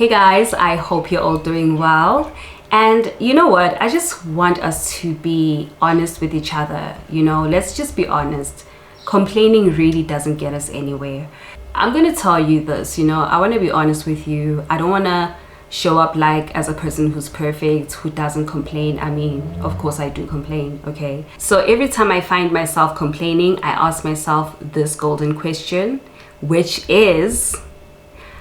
Hey guys, I hope you're all doing well. And you know what? I just want us to be honest with each other. Let's just be honest. Complaining really doesn't get us anywhere. I'm going to tell you this, I want to be honest with you. I don't want to show up like as a person who's perfect, who doesn't complain. I mean, of course I do complain, okay? So every time I find myself complaining, I ask myself this golden question, which is,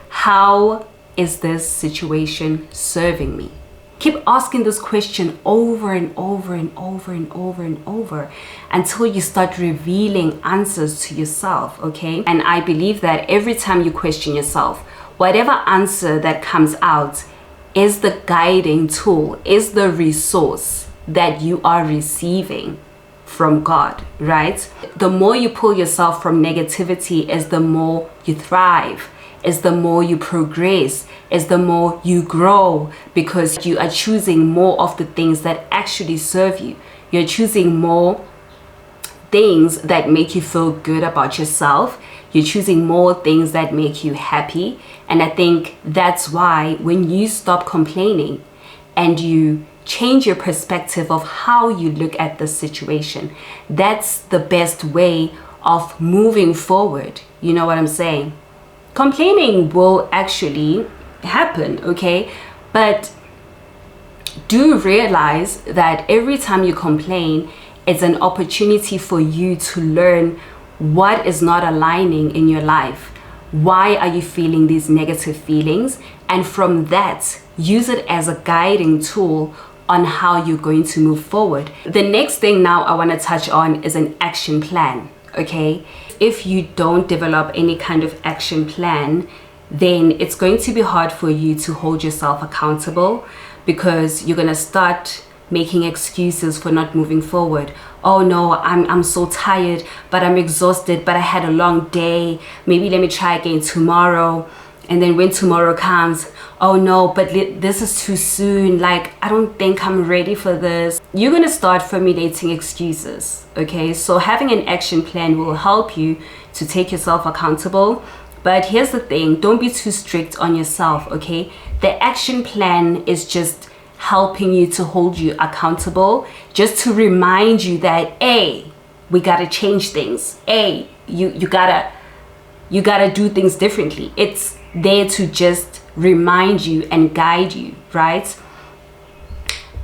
how is this situation serving me? Keep asking this question over and over and over and over and over until you start revealing answers to yourself, okay? And I believe that every time you question yourself, whatever answer that comes out is the guiding tool, is the resource that you are receiving from God, right? The more you pull yourself from negativity is the more you thrive, is the more you progress, is the more you grow, because you are choosing more of the things that actually serve you. You're choosing more things that make you feel good about yourself. You're choosing more things that make you happy. And I think that's why when you stop complaining and you change your perspective of how you look at the situation, that's the best way of moving forward. You know what I'm saying? Complaining will actually happen, okay? But do realize that every time you complain, it's an opportunity for you to learn what is not aligning in your life. Why are you feeling these negative feelings? And from that, use it as a guiding tool on how you're going to move forward. The next thing now I want to touch on is an action plan, okay? If you don't develop any kind of action plan, then it's going to be hard for you to hold yourself accountable, because you're going to start making excuses for not moving forward. Oh no, I'm so tired, but I'm exhausted, but I had a long day. Maybe let me try again tomorrow. And then when tomorrow comes, oh no, but this is too soon. Like, I don't think I'm ready for this. You're going to start formulating excuses, okay? So having an action plan will help you to take yourself accountable. But here's the thing, don't be too strict on yourself, okay? The action plan is just helping you to hold you accountable, just to remind you that, hey, we gotta change things. Hey, you gotta do things differently. It's there to just remind you and guide you, right?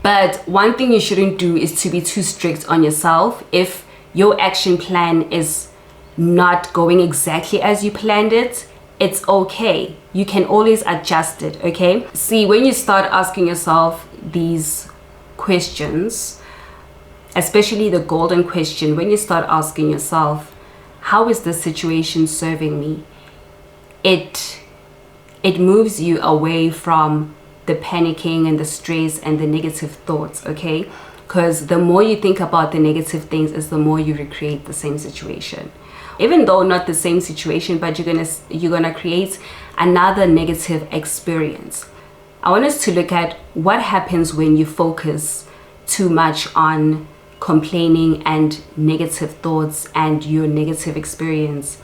But one thing you shouldn't do is to be too strict on yourself. If your action plan is not going exactly as you planned it, it's okay. You can always adjust it, okay? See, when you start asking yourself these questions, especially the golden question, when you start asking yourself, how is this situation serving me? It moves you away from the panicking and the stress and the negative thoughts, okay? Because the more you think about the negative things is the more you recreate the same situation. Even though not the same situation, but you're gonna create another negative experience. I want us to look at what happens when you focus too much on complaining and negative thoughts and your negative experience,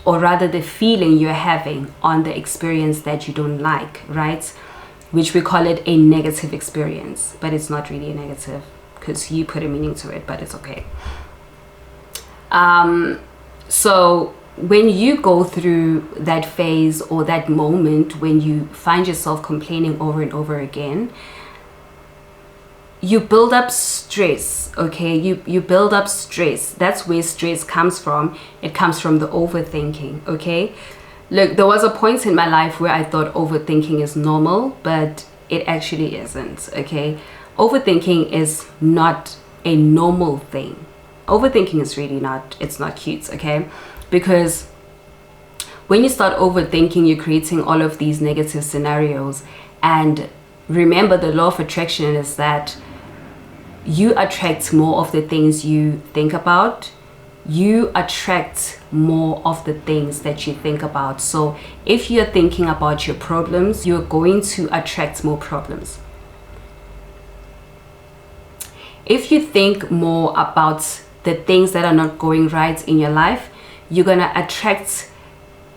or rather the feeling you're having on the experience that you don't like, right? Which we call it a negative experience, but it's not really a negative because you put a meaning to it, but it's okay. So when you go through that phase or that moment when you find yourself complaining over and over again, you build up stress, okay? You build up stress. That's where stress comes from. It comes from the overthinking, okay? Look, there was a point in my life where I thought overthinking is normal, but it actually isn't, okay? Overthinking is not a normal thing. Overthinking is really not, it's not cute, okay? Because when you start overthinking, you're creating all of these negative scenarios. And remember, the law of attraction is that you attract more of the things you think about. You attract more of the things that you think about. So if you're thinking about your problems, you're going to attract more problems. If you think more about the things that are not going right in your life, you're gonna attract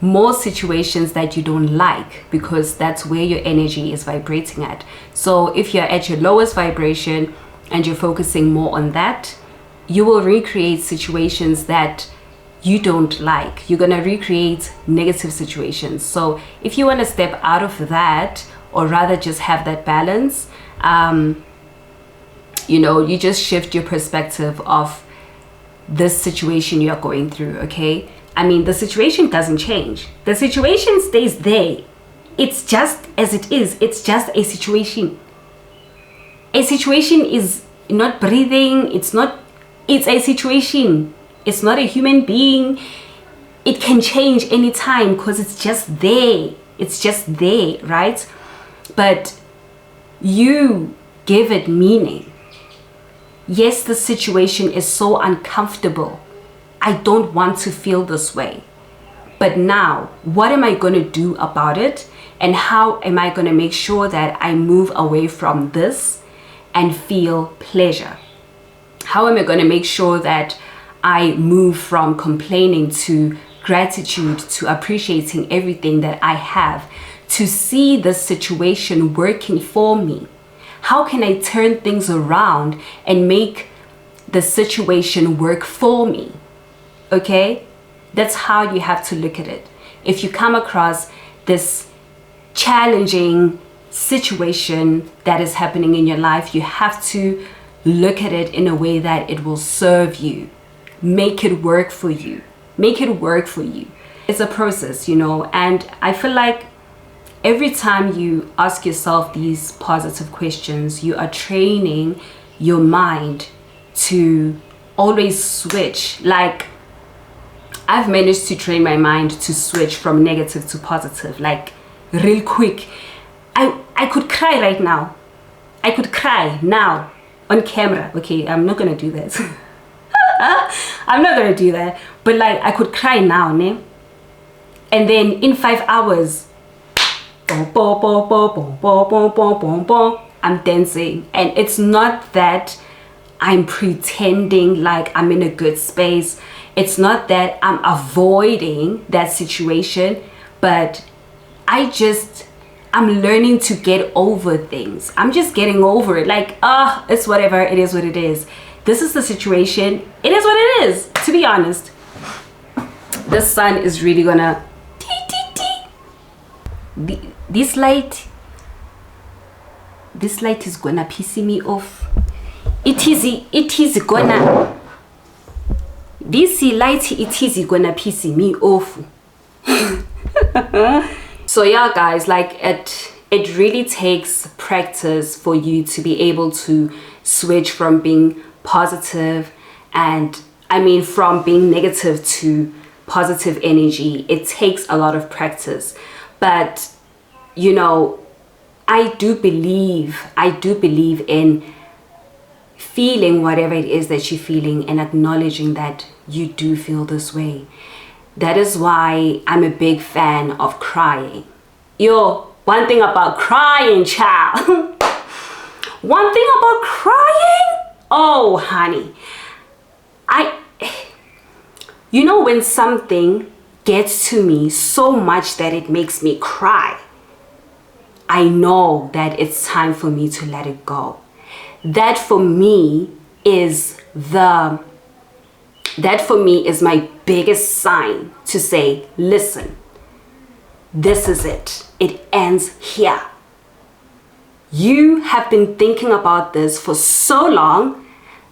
more situations that you don't like, because that's where your energy is vibrating at. So if you're at your lowest vibration and you're focusing more on that, you will recreate situations that you don't like. You're gonna recreate negative situations. So if you want to step out of that, or rather just have that balance, you know, you just shift your perspective of this situation you are going through. Okay, I mean, the situation doesn't change. The situation stays there. It's just as it is. It's just a situation. A situation is not breathing. It's a situation. It's not a human being. It can change anytime because it's just there. It's just there, right? But you give it meaning. Yes, the situation is so uncomfortable. I don't want to feel this way. But now, what am I going to do about it? And how am I going to make sure that I move away from this and feel pleasure? How am I going to make sure that I move from complaining to gratitude, to appreciating everything that I have, to see the situation working for me? How can I turn things around and make the situation work for me? Okay? That's how you have to look at it. If you come across this challenging situation that is happening in your life, you have to look at it in a way that it will serve you. Make it work for you. Make it work for you. It's a process, you know, and I feel like every time you ask yourself these positive questions, you are training your mind to always switch. Like, I've managed to train my mind to switch from negative to positive, like real quick. I could cry right now. I could cry now on camera. Okay, I'm not gonna do that. I'm not gonna do that. But like, I could cry now, ne? And then in 5 hours, I'm dancing. And it's not that I'm pretending like I'm in a good space. It's not that I'm avoiding that situation, but I'm learning to get over things. I'm just getting over it. Like, it's whatever. It is what it is. This is the situation. It is what it is, to be honest. The sun is really gonna... This light is gonna piss me off. It is gonna... This light, it is gonna piss me off. So yeah, guys, like it really takes practice for you to be able to switch from being positive, and I mean from being negative to positive energy. It takes a lot of practice. But you know, I do believe in feeling whatever it is that you're feeling and acknowledging that you do feel this way. That is why I'm a big fan of crying. Yo, one thing about crying, child. One thing about crying, oh honey, you know, when something gets to me so much that it makes me cry, I know that it's time for me to let it go. That for me is my biggest sign to say, listen, this is it. It ends here. You have been thinking about this for so long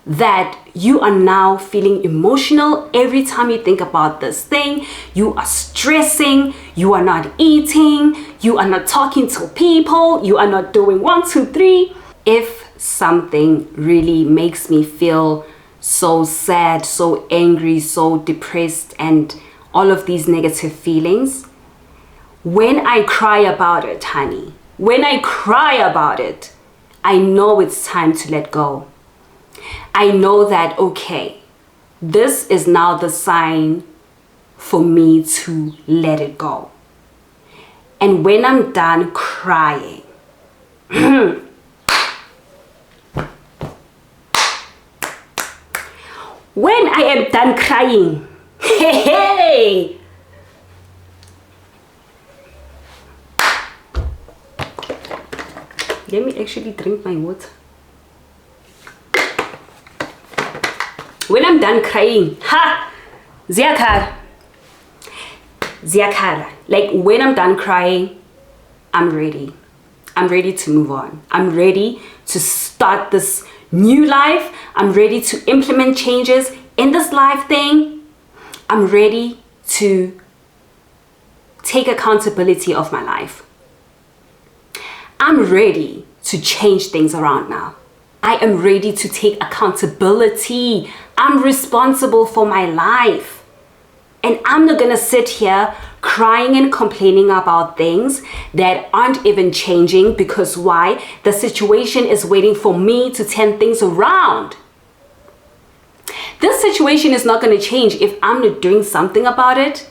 that you are now feeling emotional every time you think about this thing. You are stressing, you are not eating, you are not talking to people, you are not doing 1, 2, 3. If something really makes me feel so sad, so angry, so depressed, and all of these negative feelings, when I cry about it, honey, when I cry about it, I know it's time to let go. I know that, okay, this is now the sign for me to let it go. And when I'm done crying, when I am done crying, hey, Let me actually drink my water. When I'm done crying, ziyakhala. Like when I'm done crying, I'm ready. I'm ready to move on. I'm ready to start this new life. I'm ready to implement changes in this life thing. I'm ready to take accountability of my life. I'm ready to change things around now. I am ready to take accountability. I'm responsible for my life. And I'm not gonna sit here crying and complaining about things that aren't even changing, because why? The situation is waiting for me to turn things around. This situation is not gonna change if I'm not doing something about it.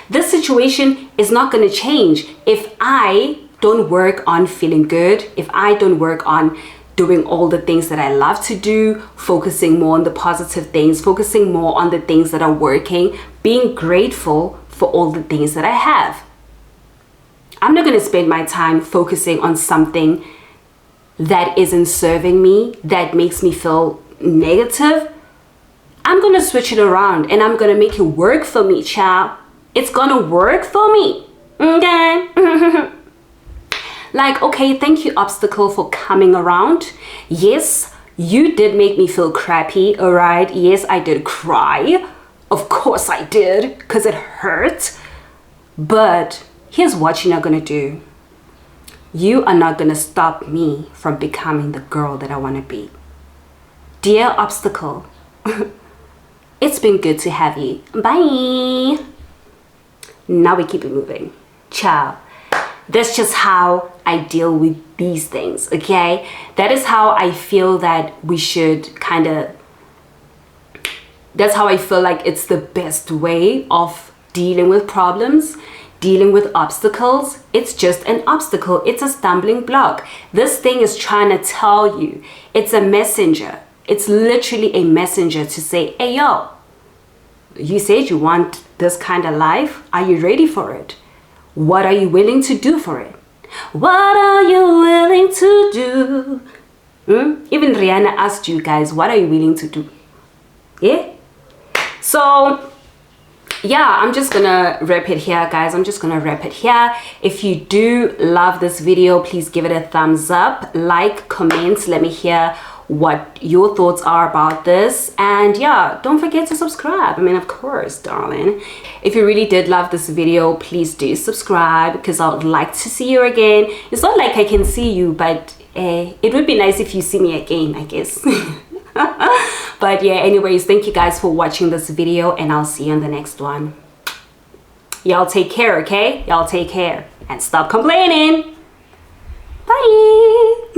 This situation is not gonna change if I don't work on feeling good, if I don't work on doing all the things that I love to do, focusing more on the positive things, focusing more on the things that are working, being grateful for all the things that I have. I'm not going to spend my time focusing on something that isn't serving me, that makes me feel negative. I'm going to switch it around and I'm going to make it work for me, child. It's going to work for me. Okay? Like, okay, thank you, obstacle, for coming around. Yes, you did make me feel crappy, all right? Yes, I did cry. Of course I did, because it hurt. But here's what you're not going to do. You are not going to stop me from becoming the girl that I want to be. Dear obstacle, it's been good to have you. Bye. Now we keep it moving. Ciao. That's just how I deal with these things, okay? That is how I feel that we should that's how I feel like it's the best way of dealing with problems, dealing with obstacles. It's just an obstacle. It's a stumbling block. This thing is trying to tell you. It's a messenger. It's literally a messenger to say, hey, yo, you said you want this kind of life. Are you ready for it? What are you willing to do for it? What are you willing to do? Even Rihanna asked you guys, what are you willing to do? Yeah? So, yeah, I'm just gonna wrap it here, guys. I'm just gonna wrap it here. If you do love this video, please give it a thumbs up, like, comment, let me hear what your thoughts are about this. And yeah, don't forget to subscribe. I mean, of course, darling. If you really did love this video, please do subscribe, because I would like to see you again. It's not like I can see you, but it would be nice if you see me again, I guess. But yeah, anyways, thank you guys for watching this video, and I'll see you in the next one. Y'all take care, okay? Y'all take care and stop complaining. Bye.